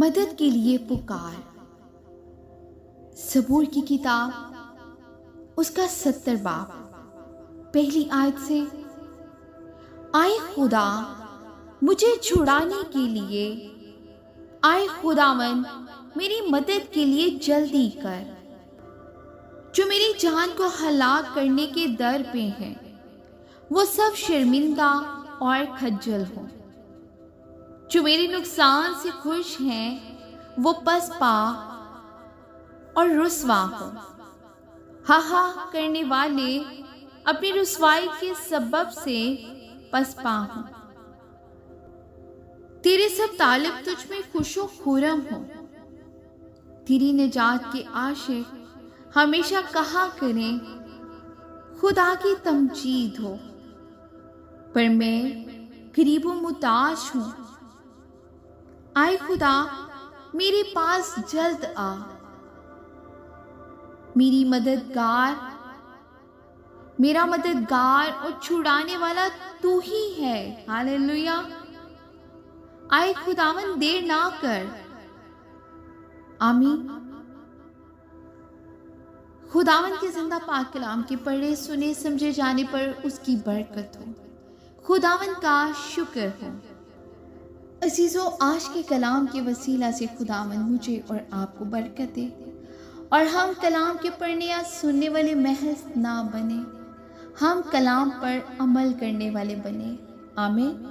मदद के लिए पुकार। सबूर की किताब उसका 70 बाब पहली आयत से, आए खुदा मुझे छुड़ाने के लिए, आए खुदावन मेरी मदद के लिए जल्दी कर। जो मेरी जान को हलाक करने के दर पे हैं, वो सब शर्मिंदा और खज्जल हो। जो मेरे नुकसान से खुश हैं, वो पसपा और रुस्वा हो। हा हा करने वाले अपनी रुस्वाई के सबब से पसपा हो। तेरे सब तालिब तुझ में खुशो खुरम हो। तेरी निजात के आशिक हमेशा कहा करें, खुदा की तमजीद हो। पर मैं गरीबो मुताज हूं। आए खुदा मेरे पास जल्द आ। मेरा मददगार और छुड़ाने वाला तू ही है। हालेलुया। आए खुदावन देर ना कर। आमीन। खुदावन के जिंदा पाक कलाम के पढ़े सुने समझे जाने पर उसकी बरकत हो। खुदावन का शुक्र हो। अजीजों, आज के कलाम के वसीला से खुदावन मुझे और आपको बरकत दे और हम कलाम के पढ़ने या सुनने वाले महज ना बने, हम कलाम पर अमल करने वाले बने। आमीन।